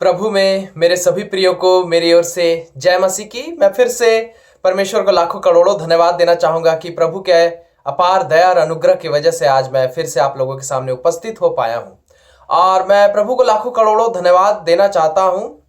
प्रभु में मेरे सभी प्रियो को मेरी ओर से जय मसीह की। मैं फिर से परमेश्वर को लाखों करोड़ों धन्यवाद देना चाहूँगा कि प्रभु के अपार दया और अनुग्रह की वजह से आज मैं फिर से आप लोगों के सामने उपस्थित हो पाया हूँ। और मैं प्रभु को लाखों करोड़ों धन्यवाद देना चाहता हूँ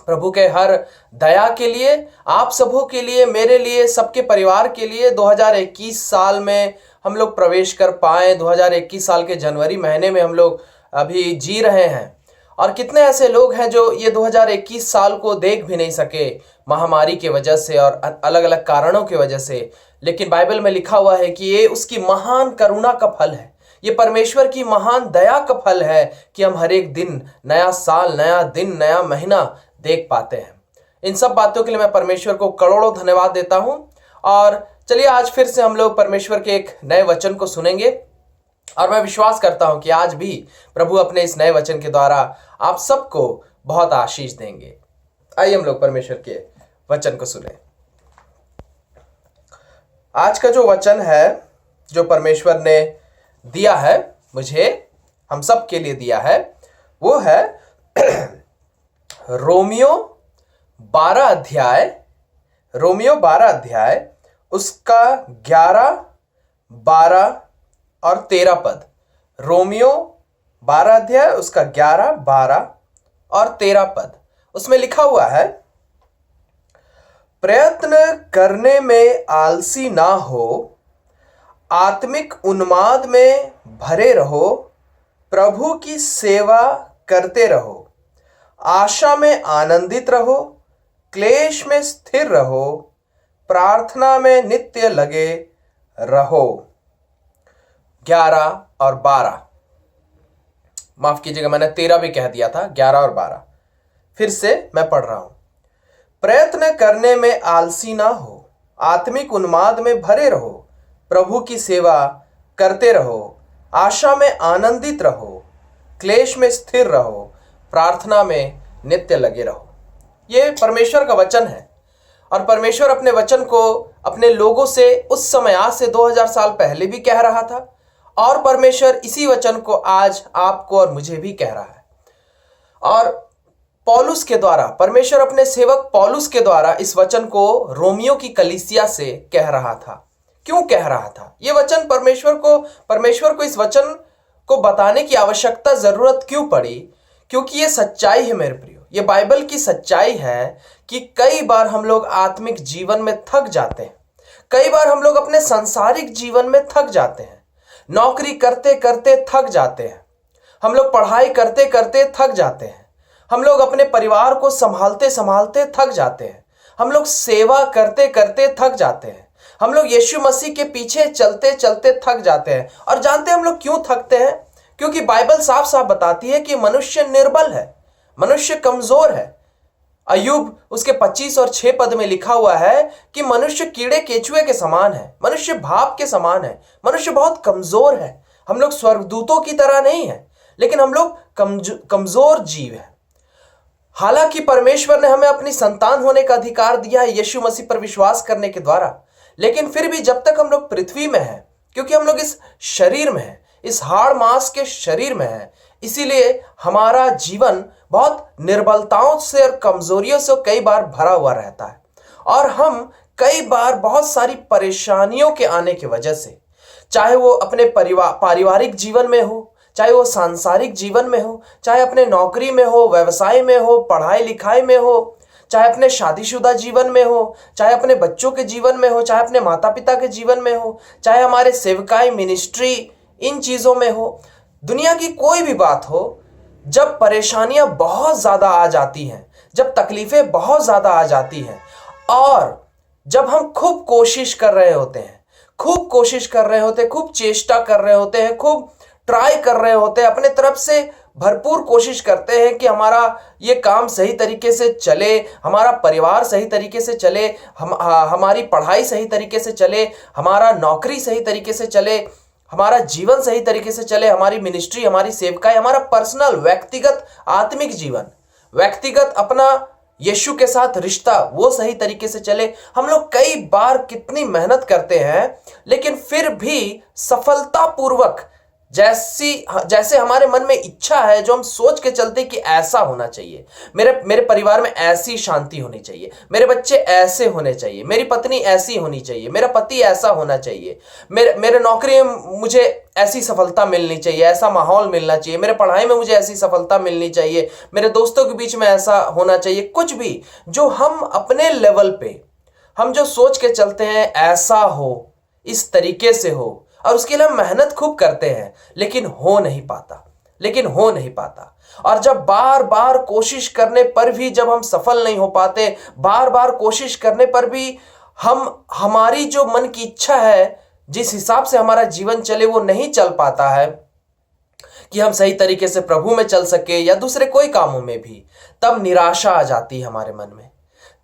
प्रभु के हर दया के लिए, आप सबों के लिए, मेरे लिए, सबके परिवार के लिए। 2021 साल में हम लोग प्रवेश कर पाए। 2021 साल के जनवरी महीने में हम लोग अभी जी रहे हैं। और कितने ऐसे लोग हैं जो ये 2021 साल को देख भी नहीं सके महामारी की वजह से और अलग अलग कारणों की वजह से। लेकिन बाइबल में लिखा हुआ है कि ये उसकी महान करुणा का फल है, ये परमेश्वर की महान दया का फल है कि हम हर एक दिन, नया साल, नया दिन, नया महीना देख पाते हैं। इन सब बातों के लिए मैं परमेश्वर को करोड़ों धन्यवाद देता हूं। और चलिए आज फिर से हम लोग परमेश्वर के एक नए वचन को सुनेंगे और मैं विश्वास करता हूं कि आज भी प्रभु अपने इस नए वचन के द्वारा आप सबको बहुत आशीष देंगे। आइए हम लोग परमेश्वर के वचन को सुने। आज का जो वचन है, जो परमेश्वर ने दिया है, मुझे, हम सब के लिए दिया है, वो है रोमियो 12 अध्याय उसका 11, 12 और 13 पद। रोमियो 12 अध्याय उसका 11, 12 और 13 पद। उसमें लिखा हुआ है, प्रयत्न करने में आलसी ना हो, आत्मिक उन्माद में भरे रहो, प्रभु की सेवा करते रहो, आशा में आनंदित रहो, क्लेश में स्थिर रहो, प्रार्थना में नित्य लगे रहो। 11 और 12, माफ कीजिएगा मैंने 13 भी कह दिया था, 11 और 12 फिर से मैं पढ़ रहा हूं। प्रयत्न करने में आलसी ना हो, आत्मिक उन्माद में भरे रहो, प्रभु की सेवा करते रहो, आशा में आनंदित रहो, क्लेश में स्थिर रहो, प्रार्थना में नित्य लगे रहो। ये परमेश्वर का वचन है और परमेश्वर अपने वचन को अपने लोगों से उस समय, आज से 2000 साल पहले भी कह रहा था और परमेश्वर इसी वचन को आज आपको और मुझे भी कह रहा है। और पौलुस के द्वारा, परमेश्वर अपने सेवक पौलुस के द्वारा इस वचन को रोमियो की कलीसिया से कह रहा था। क्यों कह रहा था? ये वचन परमेश्वर को इस वचन को बताने की आवश्यकता, जरूरत क्यों पड़ी? क्योंकि ये सच्चाई है मेरे प्रियो, ये बाइबल की सच्चाई है कि कई बार हम लोग आत्मिक जीवन में थक जाते हैं, कई बार हम लोग अपने सांसारिक जीवन में थक जाते हैं, नौकरी करते करते थक जाते हैं, हम लोग पढ़ाई करते करते थक जाते हैं, हम लोग अपने परिवार को संभालते संभालते थक जाते हैं, हम लोग सेवा करते करते थक जाते हैं, हम लोग यीशु मसीह के पीछे चलते चलते थक जाते हैं। और जानते हैं हम लोग क्यों थकते हैं? क्योंकि बाइबल साफ साफ बताती है कि मनुष्य निर्बल है, मनुष्य कमजोर है। अय्यूब उसके 25 और 6 पद में लिखा हुआ है कि मनुष्य कीड़े केचुए के समान है, मनुष्य भाप के समान है, मनुष्य बहुत कमजोर है। हम लोग स्वर्गदूतों की तरह नहीं है, लेकिन हम लोग कमजोर जीव है। हालांकि परमेश्वर ने हमें अपनी संतान होने का अधिकार दिया है यीशु मसीह पर विश्वास करने के द्वारा, लेकिन फिर भी जब तक हम लोग पृथ्वी में हैं, क्योंकि हम लोग इस शरीर में हैं, इस हाड़ मांस के शरीर में हैं, इसीलिए हमारा जीवन बहुत निर्बलताओं से और कमजोरियों से कई बार भरा हुआ रहता है। और हम कई बार बहुत सारी परेशानियों के आने की वजह से, चाहे वो अपने पारिवारिक जीवन में हो, चाहे वो सांसारिक जीवन में हो, चाहे अपने नौकरी में हो, व्यवसाय में हो, पढ़ाई लिखाई में हो, चाहे अपने शादीशुदा जीवन में हो, चाहे अपने बच्चों के जीवन में हो, चाहे अपने माता पिता के जीवन में हो, चाहे हमारे सेवकाई मिनिस्ट्री, इन चीजों में हो, दुनिया की कोई भी बात हो, जब परेशानियां बहुत ज्यादा आ जाती हैं, जब तकलीफें बहुत ज्यादा आ जाती हैं और जब हम खूब कोशिश कर रहे होते हैं, खूब चेष्टा कर रहे होते हैं, खूब ट्राई कर रहे होते हैं, अपने तरफ से भरपूर कोशिश करते हैं कि हमारा ये काम सही तरीके से चले, हमारा परिवार सही तरीके से चले, हमारी पढ़ाई सही तरीके से चले, हमारा नौकरी सही तरीके से चले, हमारा जीवन सही तरीके से चले, हमारी मिनिस्ट्री, हमारी सेवकाई, हमारा पर्सनल, व्यक्तिगत आत्मिक जीवन, व्यक्तिगत अपना यीशु के साथ रिश्ता, वो सही तरीके से चले। हम लोग कई बार कितनी मेहनत करते हैं, लेकिन फिर भी सफलतापूर्वक जैसे हमारे मन में इच्छा है, जो हम सोच के चलते कि ऐसा होना चाहिए, मेरे मेरे परिवार में ऐसी शांति होनी चाहिए, मेरे बच्चे ऐसे होने चाहिए, मेरी पत्नी ऐसी होनी चाहिए, मेरा पति ऐसा होना चाहिए, मेरे नौकरी में मुझे ऐसी सफलता मिलनी चाहिए, ऐसा माहौल मिलना चाहिए, मेरे पढ़ाई में मुझे ऐसी सफलता मिलनी चाहिए, मेरे दोस्तों के बीच में ऐसा होना चाहिए, कुछ भी जो हम अपने लेवल पे हम जो सोच के चलते हैं ऐसा हो, इस तरीके से हो, और उसके लिए हम मेहनत खूब करते हैं, लेकिन हो नहीं पाता। और जब बार बार कोशिश करने पर भी जब हम सफल नहीं हो पाते, बार बार कोशिश करने पर भी हमारी जो मन की इच्छा है, जिस हिसाब से हमारा जीवन चले, वो नहीं चल पाता है कि हम सही तरीके से प्रभु में चल सके या दूसरे कोई कामों में भी, तब निराशा आ जाती है हमारे मन में,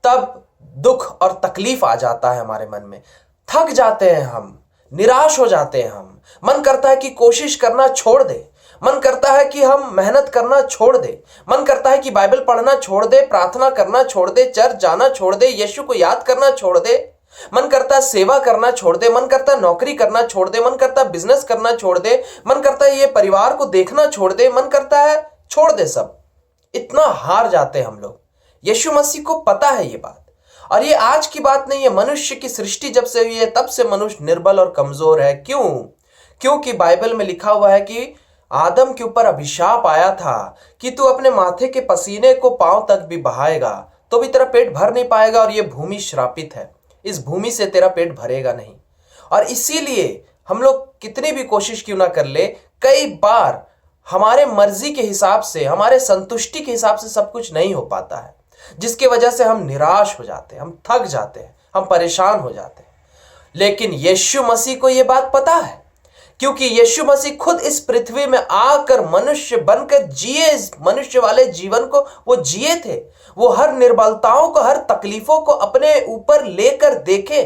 तब दुख और तकलीफ आ जाता है हमारे मन में, थक जाते हैं हम, निराश हो जाते हैं हम, मन करता है कि कोशिश करना छोड़ दे, मन करता है कि हम मेहनत करना छोड़ दे, मन करता है कि बाइबल पढ़ना छोड़ दे, प्रार्थना करना छोड़ दे, चर्च जाना छोड़ दे, यीशु को याद करना छोड़ दे, मन करता है सेवा करना छोड़ दे, मन करता है नौकरी करना छोड़ दे, मन करता है बिजनेस करना छोड़ दे, मन करता है ये परिवार को देखना छोड़ दे, मन करता है छोड़ दे सब। इतना हार जाते हैं हम लोग। यीशु मसीह को पता है ये बात, और ये आज की बात नहीं है, मनुष्य की सृष्टि जब से हुई है तब से मनुष्य निर्बल और कमजोर है। क्यों? क्योंकि बाइबल में लिखा हुआ है कि आदम के ऊपर अभिशाप आया था कि तू अपने माथे के पसीने को पांव तक भी बहाएगा तो भी तेरा पेट भर नहीं पाएगा, और ये भूमि श्रापित है, इस भूमि से तेरा पेट भरेगा नहीं। और इसीलिए हम लोग कितनी भी कोशिश क्यों ना कर ले, कई बार हमारे मर्जी के हिसाब से, हमारे संतुष्टि के हिसाब से सब कुछ नहीं हो पाता है, जिसकी वजह से हम निराश हो जाते हैं, हम थक जाते हैं, हम परेशान हो जाते हैं। लेकिन यीशु मसीह को यह बात पता है, क्योंकि यीशु मसीह खुद इस पृथ्वी में आकर मनुष्य बनकर जिए, मनुष्य वाले जीवन को वो जिए थे। वो हर निर्बलताओं को, हर तकलीफों को अपने ऊपर लेकर देखे।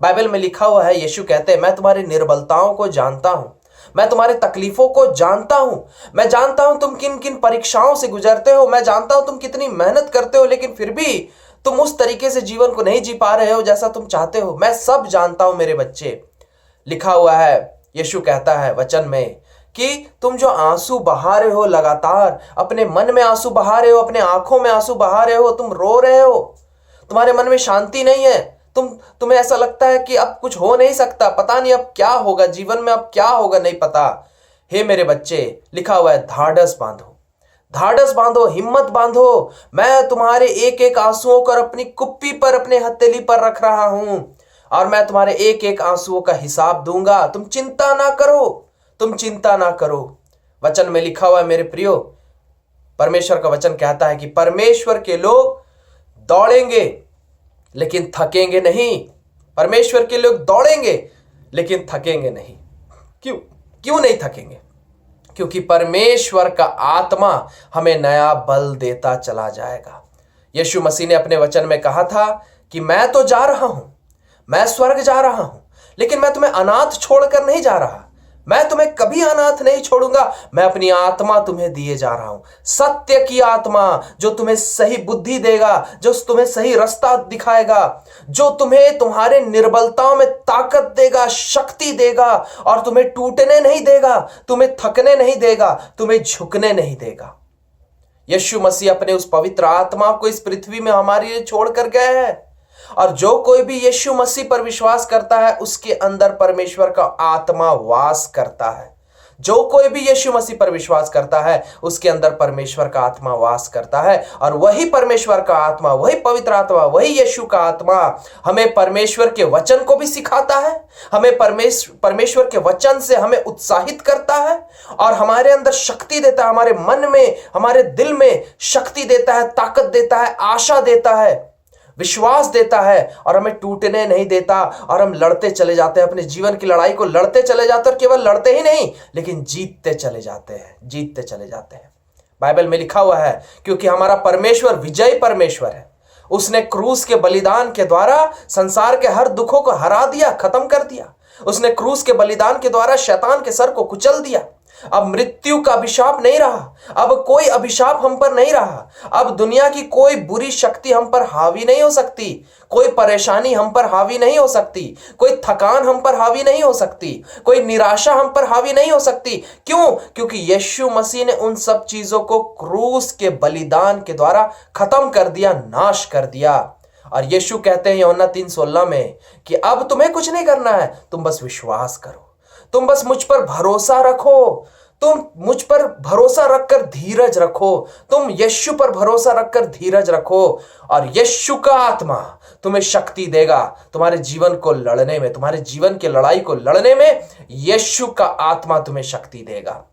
बाइबल में लिखा हुआ है, यीशु कहते हैं, मैं तुम्हारी निर्बलताओं को जानता हूं, मैं तुम्हारे तकलीफों को जानता हूं, मैं जानता हूं तुम किन किन परीक्षाओं से गुजरते हो, मैं जानता हूं तुम कितनी मेहनत करते हो, लेकिन फिर भी तुम उस तरीके से जीवन को नहीं जी पा रहे हो जैसा तुम चाहते हो। मैं सब जानता हूं मेरे बच्चे। लिखा हुआ है, यीशु कहता है वचन में कि तुम जो आंसू बहा रहे हो, लगातार अपने मन में आंसू बहा रहे हो, अपने आंखों में आंसू बहा रहे हो, तुम रो रहे हो, तुम्हारे मन में शांति नहीं है, तुम्हें ऐसा लगता है कि अब कुछ हो नहीं सकता, पता नहीं अब क्या होगा जीवन में, अब क्या होगा नहीं पता। हे मेरे बच्चे, लिखा हुआ है, ढाढ़स बांधो, ढाढ़स बांधो, हिम्मत बांधो, मैं तुम्हारे एक एक आंसुओं को अपनी कुप्पी पर, अपने हथेली पर रख रहा हूं, और मैं तुम्हारे एक एक आंसुओं का हिसाब दूंगा। तुम चिंता ना करो, तुम चिंता ना करो। वचन में लिखा हुआ है मेरे प्रियो, परमेश्वर का वचन कहता है कि परमेश्वर के लोग दौड़ेंगे लेकिन थकेंगे नहीं। परमेश्वर के लोग दौड़ेंगे लेकिन थकेंगे नहीं। क्यों नहीं थकेंगे? क्योंकि परमेश्वर का आत्मा हमें नया बल देता चला जाएगा। यीशु मसीह ने अपने वचन में कहा था कि मैं तो जा रहा हूं, मैं स्वर्ग जा रहा हूं, लेकिन मैं तुम्हें अनाथ छोड़कर नहीं जा रहा, मैं तुम्हें कभी अनाथ नहीं छोड़ूंगा, मैं अपनी आत्मा तुम्हें दिए जा रहा हूं, सत्य की आत्मा, जो तुम्हें सही बुद्धि देगा, जो तुम्हें सही रास्ता दिखाएगा, जो तुम्हें तुम्हारे निर्बलताओं में ताकत देगा, शक्ति देगा, और तुम्हें टूटने नहीं देगा, तुम्हें थकने नहीं देगा, तुम्हें झुकने नहीं देगा। यीशु मसीह अपने उस पवित्र आत्मा को इस पृथ्वी में हमारे लिए छोड़कर गए हैं, और जो कोई भी यीशु मसीह पर विश्वास करता है उसके अंदर परमेश्वर का आत्मा वास करता है। जो कोई भी यीशु मसीह पर विश्वास करता है उसके अंदर परमेश्वर का आत्मा वास करता है, और वही परमेश्वर का आत्मा, वही पवित्र आत्मा, वही यीशु का आत्मा हमें परमेश्वर के वचन को भी सिखाता है, हमें परमेश्वर के वचन से हमें उत्साहित करता है, और हमारे अंदर शक्ति देता है, हमारे मन में, हमारे दिल में शक्ति देता है, ताकत देता है, आशा देता है, विश्वास देता है, और हमें टूटने नहीं देता, और हम लड़ते चले जाते हैं, अपने जीवन की लड़ाई को लड़ते चले जाते हैं, और केवल लड़ते ही नहीं लेकिन जीतते चले जाते हैं, जीतते चले जाते हैं। बाइबल में लिखा हुआ है, क्योंकि हमारा परमेश्वर विजयी परमेश्वर है। उसने क्रूस के बलिदान के द्वारा संसार के हर दुखों को हरा दिया, खत्म कर दिया। उसने क्रूस के बलिदान के द्वारा शैतान के सर को कुचल दिया। अब मृत्यु का अभिशाप नहीं रहा, अब कोई अभिशाप हम पर नहीं रहा, अब दुनिया की कोई बुरी शक्ति हम पर हावी नहीं हो सकती, कोई परेशानी हम पर हावी नहीं हो सकती, कोई थकान हम पर हावी नहीं हो सकती, कोई निराशा हम पर हावी नहीं हो सकती। क्यों? क्योंकि यीशु मसीह ने उन सब चीजों को क्रूस के बलिदान के द्वारा खत्म कर दिया, नाश कर दिया। और यीशु कहते हैं यूहन्ना 3:16 में कि अब तुम्हें कुछ नहीं करना है, तुम बस विश्वास करो, तुम बस मुझ पर भरोसा रखो, तुम मुझ पर भरोसा रखकर धीरज रखो, तुम यीशु पर भरोसा रखकर धीरज रखो, और यीशु का आत्मा तुम्हें शक्ति देगा तुम्हारे जीवन को लड़ने में, तुम्हारे जीवन की लड़ाई को लड़ने में यीशु का आत्मा तुम्हें शक्ति देगा,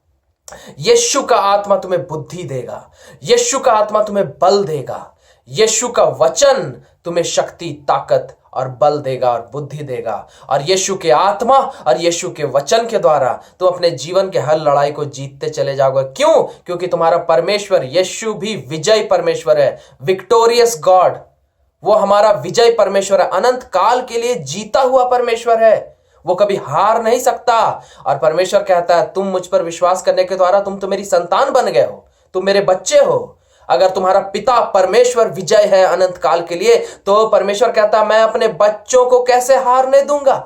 यीशु का आत्मा तुम्हें बुद्धि देगा, यीशु का आत्मा तुम्हें बल देगा, यीशु का वचन तुम्हें शक्ति, ताकत और बल देगा और बुद्धि देगा। और यीशु के आत्मा और यीशु के वचन के द्वारा तुम अपने जीवन के हर लड़ाई को जीतते चले जाओगे। क्यों? क्योंकि तुम्हारा परमेश्वर यीशु भी विजय परमेश्वर है, विक्टोरियस गॉड। वो हमारा विजय परमेश्वर है, अनंत काल के लिए जीता हुआ परमेश्वर है, वो कभी हार नहीं सकता। और परमेश्वर कहता है तुम मुझ पर विश्वास करने के द्वारा तुम तो मेरी संतान बन गए हो, तुम मेरे बच्चे हो। अगर तुम्हारा पिता परमेश्वर विजय है अनंत काल के लिए, तो परमेश्वर कहता है मैं अपने बच्चों को कैसे हारने दूंगा।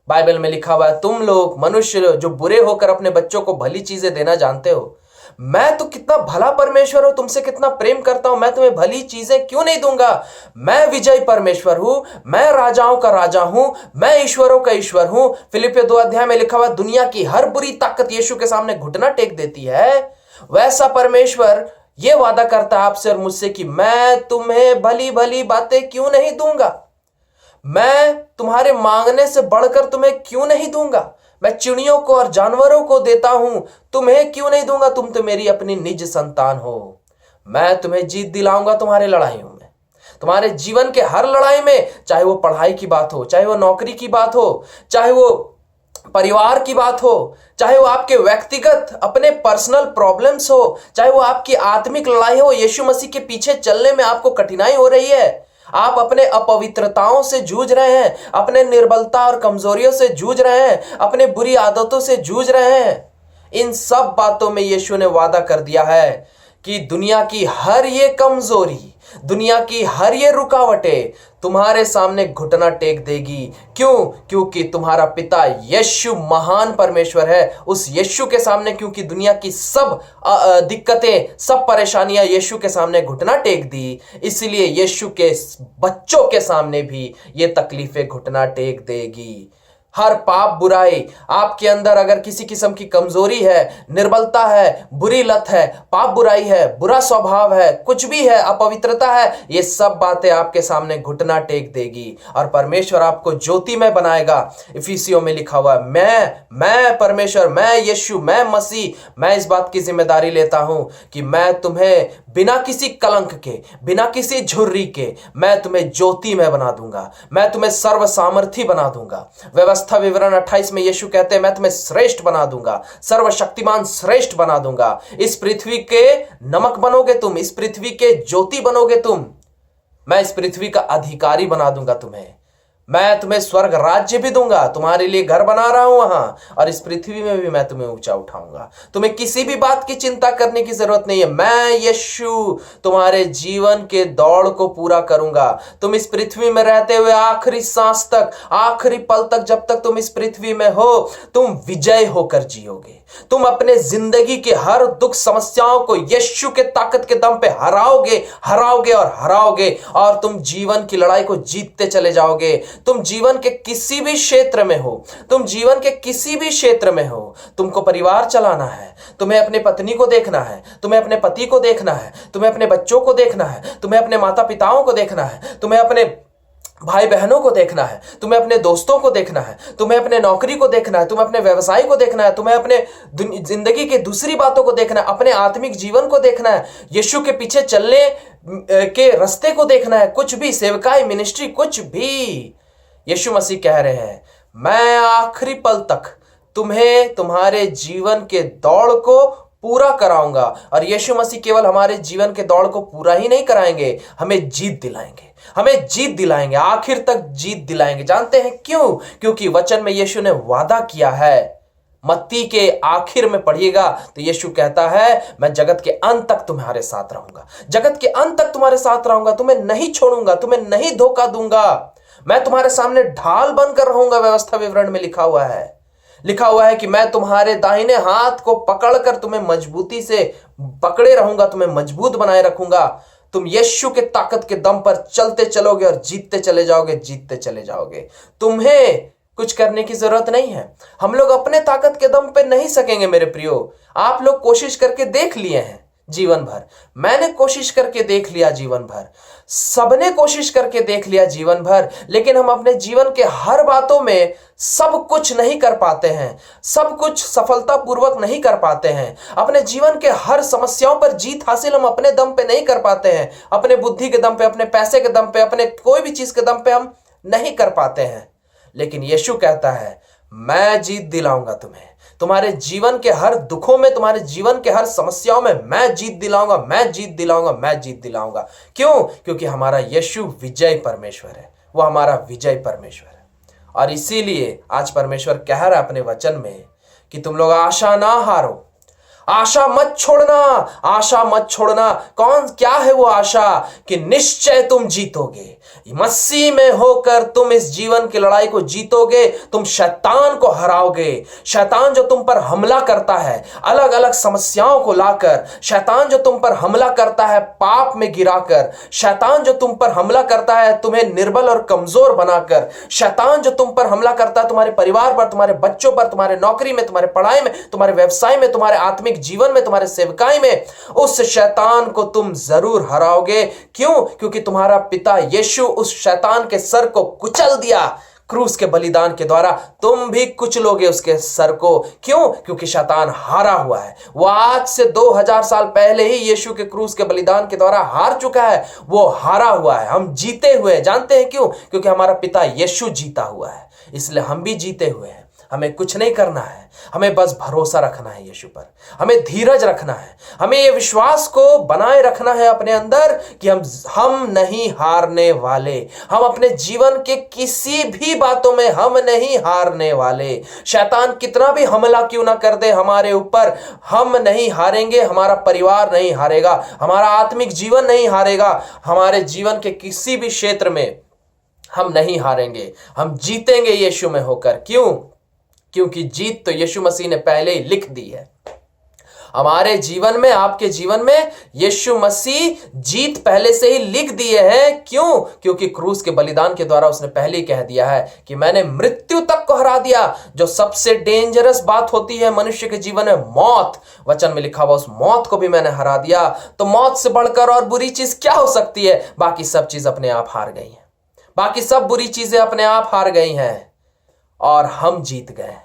बाइबल में लिखा हुआ है तुम लोग मनुष्य जो बुरे होकर अपने बच्चों को भली चीजें देना जानते हो, मैं तो कितना भला परमेश्वर हूं, तुमसे कितना प्रेम करता हूं, मैं तुम्हें भली चीजें क्यों नहीं दूंगा। मैं विजय परमेश्वर हूं, मैं राजाओं का राजा हूं, मैं ईश्वरों का ईश्वर हूं। फिलिपियों 2 अध्याय में लिखा हुआ दुनिया की हर बुरी ताकत यीशु के सामने घुटना टेक देती है। वैसा परमेश्वर ये वादा करता है आपसे और मुझसे कि मैं तुम्हें भली भली बातें क्यों नहीं दूंगा, मैं तुम्हारे मांगने से बढ़कर तुम्हें क्यों नहीं दूंगा। मैं चिड़ियों को और जानवरों को देता हूं, तुम्हें क्यों नहीं दूंगा, तुम तो मेरी अपनी निज संतान हो। मैं तुम्हें जीत दिलाऊंगा तुम्हारे लड़ाइयों में, तुम्हारे जीवन के हर लड़ाई में, चाहे वो पढ़ाई की बात हो, चाहे वो नौकरी की बात हो, चाहे वो परिवार की बात हो, चाहे वो आपके व्यक्तिगत अपने पर्सनल प्रॉब्लम्स हो, चाहे वो आपकी आत्मिक लड़ाई हो। यीशु मसीह के पीछे चलने में आपको कठिनाई हो रही है, आप अपने अपवित्रताओं से जूझ रहे हैं, अपने निर्बलता और कमजोरियों से जूझ रहे हैं, अपने बुरी आदतों से जूझ रहे हैं। इन सब बातों में यीशु ने वादा कर दिया है कि दुनिया की हर ये कमजोरी, दुनिया की हर ये रुकावटें तुम्हारे सामने घुटना टेक देगी। क्यों? क्योंकि तुम्हारा पिता यीशु महान परमेश्वर है। उस यीशु के सामने, क्योंकि दुनिया की सब दिक्कतें, सब परेशानियां यीशु के सामने घुटना टेक दी, इसलिए यीशु के बच्चों के सामने भी ये तकलीफें घुटना टेक देगी। हर पाप बुराई आपके अंदर अगर किसी किस्म की कमजोरी है, निर्बलता है, बुरी लत है, पाप बुराई है, बुरा स्वभाव है, कुछ भी है, अपवित्रता है, ये सब बातें आपके सामने घुटना टेक देगी और परमेश्वर आपको ज्योति में बनाएगा। इफिसियों में लिखा हुआ है मैं परमेश्वर, मैं यीशु, मैं मसीह, मैं इस बात की जिम्मेदारी लेता हूं कि मैं तुम्हें बिना किसी कलंक के, बिना किसी झुर्री के, मैं तुम्हें ज्योति में बना दूंगा, मैं तुम्हें सर्व सामर्थी बना दूंगा। व्यवस्था विवरण 28 में यीशु कहते हैं मैं तुम्हें श्रेष्ठ बना दूंगा, सर्वशक्तिमान श्रेष्ठ बना दूंगा। इस पृथ्वी के नमक बनोगे तुम, इस पृथ्वी के ज्योति बनोगे तुम, मैं इस पृथ्वी का अधिकारी बना दूंगा तुम्हें, मैं तुम्हें स्वर्ग राज्य भी दूंगा, तुम्हारे लिए घर बना रहा हूं वहां, और इस पृथ्वी में भी मैं तुम्हें ऊंचा उठाऊंगा। तुम्हें किसी भी बात की चिंता करने की जरूरत नहीं है। मैं यीशु तुम्हारे जीवन के दौड़ को पूरा करूंगा। तुम इस पृथ्वी में रहते हुए आखिरी सांस तक, आखिरी पल तक, जब तक तुम इस पृथ्वी में हो, तुम विजय होकर जियोगे। तुम अपने जिंदगी के हर दुख समस्याओं को यीशु के ताकत के दम पे हराओगे, हराओगे और हराओगे, और तुम जीवन की लड़ाई को जीतते चले जाओगे। तुम जीवन के किसी भी क्षेत्र में हो, तुम जीवन के किसी भी क्षेत्र में हो, तुमको परिवार चलाना है, तुम्हें अपने पत्नी को देखना है, तुम्हें अपने पति को देखना है, तुम्हें अपने बच्चों को देखना है, तुम्हें अपने माता पिताओं को देखना है, तुम्हें अपने भाई बहनों को देखना है, तुम्हें अपने दोस्तों को देखना है, तुम्हें अपने नौकरी को देखना है, तुम्हें अपने व्यवसाय को देखना है, तुम्हें अपने जिंदगी की दूसरी बातों को देखना है, अपने आत्मिक जीवन को देखना है, यीशु के पीछे चलने के रास्ते को देखना है। कुछ भी, सेवकाई, मिनिस्ट्री, कुछ भी, यीशु मसीह कह रहे हैं मैं आखिरी पल तक तुम्हें तुम्हारे जीवन के दौड़ को पूरा कराऊंगा। और यीशु मसीह केवल हमारे जीवन के दौड़ को पूरा ही नहीं कराएंगे, हमें जीत दिलाएंगे, हमें जीत दिलाएंगे, आखिर तक जीत दिलाएंगे। जानते हैं क्यों? क्योंकि वचन में यीशु ने वादा किया है मत्ती के आखिर में पढ़िएगा तो यीशु कहता है मैं जगत के अंत तक तुम्हारे साथ रहूंगा, जगत के अंत तक तुम्हारे साथ रहूंगा, तुम्हें नहीं छोड़ूंगा, तुम्हें नहीं धोखा दूंगा, मैं तुम्हारे सामने ढाल बनकर रहूंगा। व्यवस्था विवरण में लिखा हुआ है कि मैं तुम्हारे दाहिने हाथ को पकड़कर तुम्हें मजबूती से पकड़े रहूंगा, तुम्हें मजबूत बनाए रखूंगा। तुम यीशु के ताकत के दम पर चलते चलोगे और जीतते चले जाओगे, जीतते चले जाओगे। तुम्हें कुछ करने की जरूरत नहीं है। हम लोग अपने ताकत के दम पे नहीं सकेंगे मेरे प्रियो। आप लोग कोशिश करके देख लिए हैं जीवन भर, मैंने कोशिश करके देख लिया जीवन भर, सबने कोशिश करके देख लिया जीवन भर, लेकिन हम अपने जीवन के हर बातों में सब कुछ नहीं कर पाते हैं, सब कुछ सफलतापूर्वक नहीं कर पाते हैं। अपने जीवन के हर समस्याओं पर जीत हासिल हम अपने दम पे नहीं कर पाते हैं, अपने बुद्धि के दम पे, अपने पैसे के दम पे, अपने कोई भी चीज के दम पे हम नहीं कर पाते हैं। लेकिन यीशु कहता है मैं जीत दिलाऊंगा तुम्हें, तुम्हारे जीवन के हर दुखों में, तुम्हारे जीवन के हर समस्याओं में मैं जीत दिलाऊंगा, मैं जीत दिलाऊंगा, मैं जीत दिलाऊंगा। क्यों? क्योंकि हमारा यीशु विजय परमेश्वर है, वो हमारा विजय परमेश्वर है। और इसीलिए आज परमेश्वर कह रहा है अपने वचन में कि तुम लोग आशा ना हारो, आशा मत छोड़ना, आशा मत छोड़ना। क्या है वो आशा? कि निश्चय तुम जीतोगे, मसीह में होकर तुम इस जीवन की लड़ाई को जीतोगे, तुम शैतान को हराओगे। शैतान जो तुम पर हमला करता है अलग अलग समस्याओं को लाकर, शैतान जो तुम पर हमला करता है पाप में गिराकर, शैतान जो तुम पर हमला करता है तुम्हें निर्बल और कमजोर बनाकर, शैतान जो तुम पर हमला करता है तुम्हारे परिवार पर, तुम्हारे बच्चों पर, तुम्हारे नौकरी में, तुम्हारे पढ़ाई में, तुम्हारे व्यवसाय में, तुम्हारे आत्मिक जीवन में, तुम्हारे सेवकाई में, उस शैतान को तुम जरूर हराओगे। क्यों? क्योंकि तुम्हारा पिता यीशु उस शैतान के सर को कुचल दिया क्रूस के बलिदान के द्वारा, तुम भी कुचलोगे उसके सर को। क्यों? क्योंकि शैतान हारा हुआ है। वो आज से 2000 साल पहले ही यीशु के क्रूस के बलिदान के द्वारा हार चुका है, वो हारा हुआ है, हम जीते हुए। जानते हैं क्यों? क्योंकि हमारा पिता यीशु जीता हुआ है, इसलिए हम भी जीते हुए हैं। हमें कुछ नहीं करना है, हमें बस भरोसा रखना है यीशु पर, हमें धीरज रखना है, हमें ये विश्वास को बनाए रखना है अपने अंदर कि हम नहीं हारने वाले। हम अपने जीवन के किसी भी बातों में हम नहीं हारने वाले। शैतान कितना भी हमला क्यों ना कर दे हमारे ऊपर, हम नहीं हारेंगे। हमारा परिवार नहीं हारेगा, हमारा आत्मिक जीवन नहीं हारेगा, हमारे जीवन के किसी भी क्षेत्र में हम नहीं हारेंगे, हम जीतेंगे यीशु में होकर। क्यों? क्योंकि जीत तो यीशु मसीह ने पहले ही लिख दी है हमारे जीवन में, आपके जीवन में यीशु मसीह जीत पहले से ही लिख दिए हैं। क्यों? क्योंकि क्रूस के बलिदान के द्वारा उसने पहले ही कह दिया है कि मैंने मृत्यु तक को हरा दिया। जो सबसे डेंजरस बात होती है मनुष्य के जीवन में, मौत, वचन में लिखा हुआ उस मौत को भी मैंने हरा दिया। तो मौत से बढ़कर और बुरी चीज क्या हो सकती है? बाकी सब चीज अपने आप हार गई है, बाकी सब बुरी चीजें अपने आप हार गई हैं और हम जीत गए हैं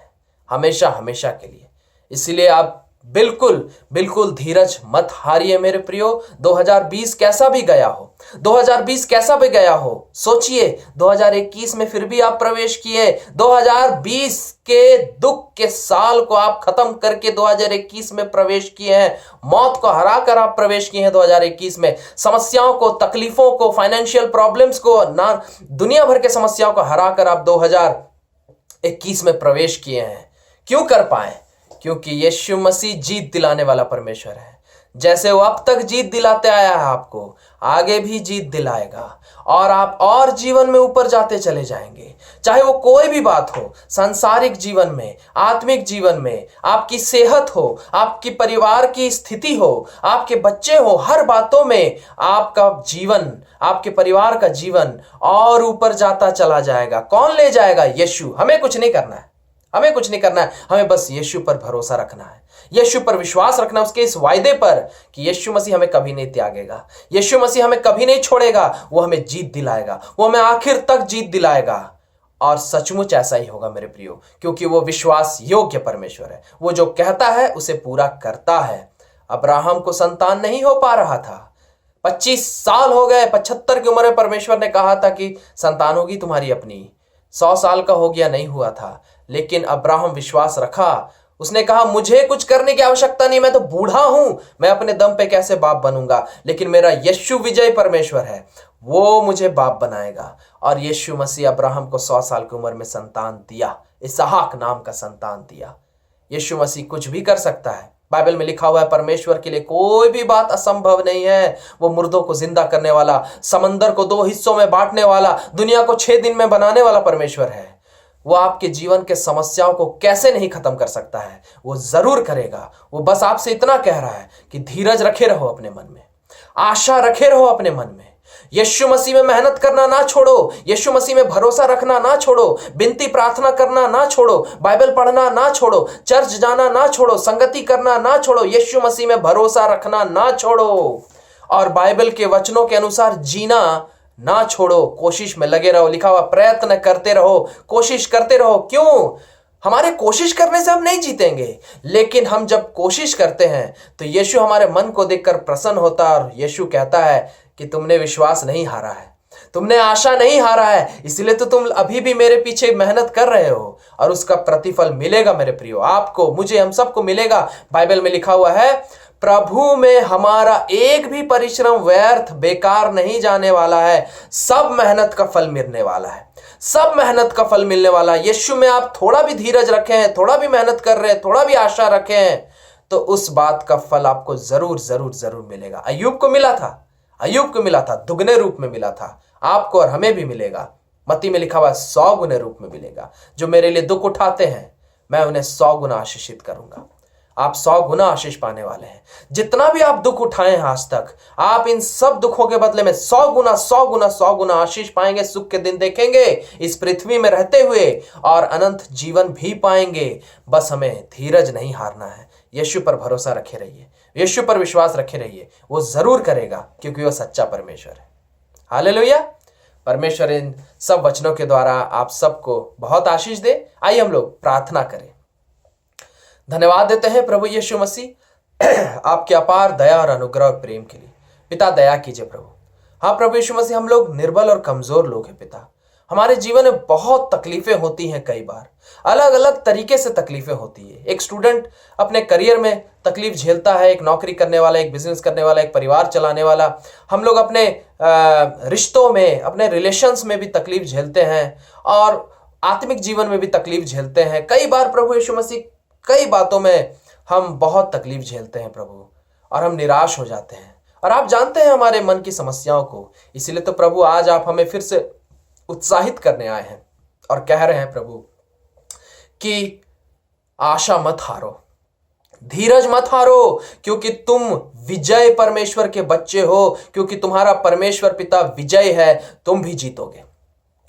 हमेशा हमेशा के लिए। इसलिए आप बिल्कुल धीरज मत हारिए मेरे प्रियो। 2020 कैसा भी गया हो, 2020 कैसा भी गया हो, सोचिए 2021 में फिर भी आप प्रवेश किए। 2020 के दुख के साल को आप खत्म करके 2021 में प्रवेश किए हैं। मौत को हरा कर आप प्रवेश किए हैं 2021 में। समस्याओं को, तकलीफों को, फाइनेंशियल प्रॉब्लम्स को, ना दुनिया भर के समस्याओं को हरा कर आप 2021 में प्रवेश किए हैं। क्यों कर पाए? क्योंकि यीशु मसीह जीत दिलाने वाला परमेश्वर है। जैसे वो अब तक जीत दिलाते आया है, आपको आगे भी जीत दिलाएगा और आप और जीवन में ऊपर जाते चले जाएंगे। चाहे वो कोई भी बात हो, सांसारिक जीवन में, आत्मिक जीवन में, आपकी सेहत हो, आपकी परिवार की स्थिति हो, आपके बच्चे हो, हर बातों में आपका जीवन, आपके परिवार का जीवन और ऊपर जाता चला जाएगा। कौन ले जाएगा? यीशु। हमें कुछ नहीं करना है, हमें कुछ नहीं करना है, हमें बस यीशु पर भरोसा रखना है, यीशु पर विश्वास रखना, उसके इस वायदे पर कि यीशु मसीह हमें कभी नहीं त्यागेगा, यीशु मसीह हमें कभी नहीं छोड़ेगा, वो हमें जीत दिलाएगा, वो हमें आखिर तक जीत दिलाएगा। और सचमुच ऐसा ही होगा मेरे प्रियो, क्योंकि वो विश्वास योग्य परमेश्वर है। वो जो कहता है उसे पूरा करता है। अब्राहम को संतान नहीं हो पा रहा था, 25 साल हो गए, 75 की उम्र में परमेश्वर ने कहा था कि संतान होगी तुम्हारी अपनी। 100 साल का हो गया, नहीं हुआ था, लेकिन अब्राहम विश्वास रखा। उसने कहा मुझे कुछ करने की आवश्यकता नहीं, मैं तो बूढ़ा हूं, मैं अपने दम पे कैसे बाप बनूंगा, लेकिन मेरा यीशु विजय परमेश्वर है, वो मुझे बाप बनाएगा। और यीशु मसीह अब्राहम को 100 साल की उम्र में संतान दिया, इसहाक नाम का संतान दिया। यीशु मसीह कुछ भी कर सकता है। बाइबल में लिखा हुआ है परमेश्वर के लिए कोई भी बात असंभव नहीं है। वो मुर्दों को जिंदा करने वाला, समंदर को 2 हिस्सों में बांटने वाला, दुनिया को 6 दिन में बनाने वाला परमेश्वर है। वो आपके जीवन के समस्याओं को कैसे नहीं खत्म कर सकता है, वो जरूर करेगा। वो बस आपसे इतना कह रहा है कि धीरज रखे रहो अपने मन में, आशा रखे रहो अपने मन में। यीशु मसीह में मेहनत करना ना छोड़ो, यीशु मसीह में भरोसा रखना ना छोड़ो, विनती प्रार्थना करना ना छोड़ो, बाइबल पढ़ना ना छोड़ो, चर्च जाना ना छोड़ो, संगति करना ना छोड़ो, यीशु मसीह में भरोसा रखना ना छोड़ो और बाइबल के वचनों के अनुसार जीना ना छोड़ो। कोशिश में लगे रहो। लिखा हुआ प्रयत्न करते रहो, कोशिश करते रहो। क्यों? हमारे कोशिश करने से हम नहीं जीतेंगे, लेकिन हम जब कोशिश करते हैं तो यीशु हमारे मन को देखकर प्रसन्न होता है और यीशु कहता है कि तुमने विश्वास नहीं हारा है, तुमने आशा नहीं हारा है, इसलिए तो तुम अभी भी मेरे पीछे मेहनत कर रहे हो और उसका प्रतिफल मिलेगा मेरे प्रियो। आपको, मुझे, हम सबको मिलेगा। बाइबल में लिखा हुआ है प्रभु में हमारा एक भी परिश्रम व्यर्थ बेकार नहीं जाने वाला है, सब मेहनत का फल मिलने वाला है, सब मेहनत का फल मिलने वाला है। यीशु में आप थोड़ा भी धीरज रखे हैं, थोड़ा भी मेहनत कर रहे हैं, थोड़ा भी आशा रखे हैं, तो उस बात का फल आपको जरूर जरूर जरूर मिलेगा। अय्यूब को मिला था, अय्यूब को मिला था, दुगने रूप में मिला था। आपको और हमें भी मिलेगा। मत्ती में लिखा हुआ 100 गुने रूप में मिलेगा। जो मेरे लिए दुख उठाते हैं मैं उन्हें 100 गुना आशीषित करूंगा। आप 100 गुना आशीष पाने वाले हैं। जितना भी आप दुख उठाए हैं आज तक, आप इन सब दुखों के बदले में 100 गुना 100 गुना 100 गुना आशीष पाएंगे। सुख के दिन देखेंगे इस पृथ्वी में रहते हुए और अनंत जीवन भी पाएंगे। बस हमें धीरज नहीं हारना है। यीशु पर भरोसा रखे रहिए, यीशु पर विश्वास रखे रहिए। वो जरूर करेगा क्योंकि वो सच्चा परमेश्वर है। हालेलुया। परमेश्वर इन सब वचनों के द्वारा आप सबको बहुत आशीष दे। आइए हम लोग प्रार्थना करें। धन्यवाद देते हैं प्रभु यीशु मसीह आपके अपार दया और अनुग्रह और प्रेम के लिए। पिता दया कीजिए प्रभु। हाँ प्रभु यीशु मसीह, हम लोग निर्बल और कमजोर लोग हैं पिता। हमारे जीवन में बहुत तकलीफें होती हैं, कई बार अलग अलग तरीके से तकलीफें होती है। एक स्टूडेंट अपने करियर में तकलीफ झेलता है, एक नौकरी करने वाला, एक बिजनेस करने वाला, एक परिवार चलाने वाला। हम लोग अपने रिश्तों में, अपने रिलेशंस में भी तकलीफ झेलते हैं और आत्मिक जीवन में भी तकलीफ झेलते हैं। कई बार प्रभु यीशु मसीह, कई बातों में हम बहुत तकलीफ झेलते हैं प्रभु और हम निराश हो जाते हैं और आप जानते हैं हमारे मन की समस्याओं को। इसीलिए तो प्रभु आज आप हमें फिर से उत्साहित करने आए हैं और कह रहे हैं प्रभु कि आशा मत हारो, धीरज मत हारो, क्योंकि तुम विजय परमेश्वर के बच्चे हो, क्योंकि तुम्हारा परमेश्वर पिता विजय है। तुम भी जीतोगे।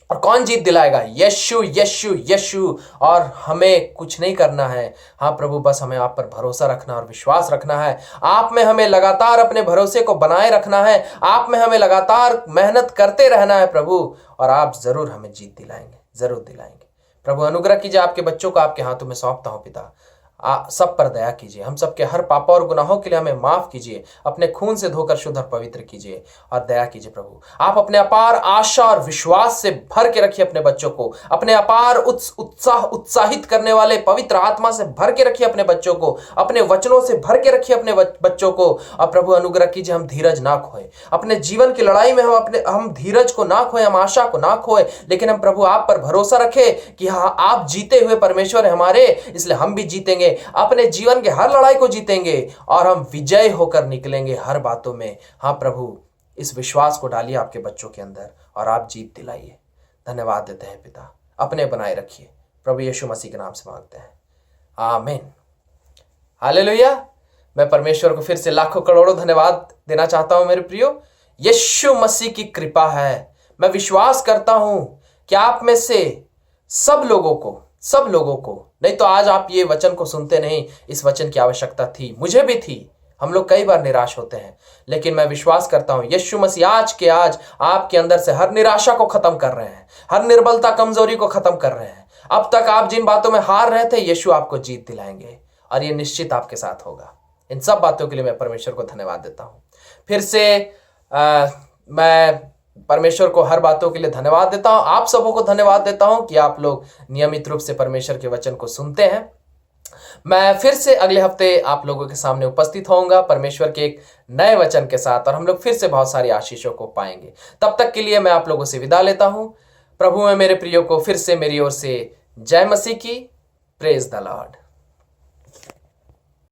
और कौन जीत दिलाएगा? यीशु, यीशु, यीशु। और हमें कुछ नहीं करना है। हाँ प्रभु, बस हमें आप पर भरोसा रखना और विश्वास रखना है। आप में हमें लगातार अपने भरोसे को बनाए रखना है। आप में हमें लगातार मेहनत करते रहना है प्रभु, और आप जरूर हमें जीत दिलाएंगे, जरूर दिलाएंगे। प्रभु अनुग्रह कीजिए। आपके बच्चों को आपके हाथों में सौंपता हूं पिता। सब पर दया कीजिए। हम सबके हर पापों और गुनाहों के लिए हमें माफ कीजिए। अपने खून से धोकर शुद्ध और पवित्र कीजिए और दया कीजिए प्रभु। आप अपने अपार आशा और विश्वास से भर के रखिए अपने बच्चों को। अपने अपार उत्साहित करने वाले पवित्र आत्मा से भर के रखिए अपने बच्चों को। अपने वचनों से भर के रखिए अपने बच्चों को। और प्रभु अनुग्रह कीजिए, हम धीरज ना खोए। अपने जीवन की लड़ाई में हम धीरज को ना खोए, हम आशा को ना खोए, लेकिन हम प्रभु आप पर भरोसा रखें कि हाँ, आप जीते हुए परमेश्वर है हमारे, इसलिए हम भी जीतेंगे। अपने जीवन के हर लड़ाई को जीतेंगे और हम विजय होकर निकलेंगे हर बातों में। हाँ प्रभु, इस विश्वास को डालिए आपके बच्चों के अंदर और आप जीत दिलाइए। धन्यवाद देते हैं पिता, अपने बनाए रखिए। प्रभु यीशु मसीह के नाम से मांगते हैं, आमीन। हालेलुया। मैं परमेश्वर को फिर से लाखों करोड़ों धन्यवाद देना चाहता हूं मेरे प्रियो। यीशु मसीह की कृपा है। मैं विश्वास करता हूं कि आप में से सब लोगों को नहीं तो आज आप ये वचन को सुनते नहीं। इस वचन की आवश्यकता थी, मुझे भी थी। हम लोग कई बार निराश होते हैं, लेकिन मैं विश्वास करता हूं यीशु मसीह आज के आज आपके अंदर से हर निराशा को खत्म कर रहे हैं, हर निर्बलता कमजोरी को खत्म कर रहे हैं। अब तक आप जिन बातों में हार रहे थे, यीशु आपको जीत दिलाएंगे और ये निश्चित आपके साथ होगा। इन सब बातों के लिए मैं परमेश्वर को धन्यवाद देता हूं। फिर से मैं परमेश्वर को हर बातों के लिए धन्यवाद देता हूं। आप सबों को धन्यवाद देता हूं कि आप लोग नियमित रूप से परमेश्वर के वचन को सुनते हैं। मैं फिर से अगले हफ्ते आप लोगों के सामने उपस्थित होऊंगा परमेश्वर के एक नए वचन के साथ, और हम लोग फिर से बहुत सारी आशीषों को पाएंगे। तब तक के लिए मैं आप लोगों से विदा लेता हूं। प्रभु में मेरे प्रियो को फिर से मेरी ओर से जय मसीह की। Praise the Lord.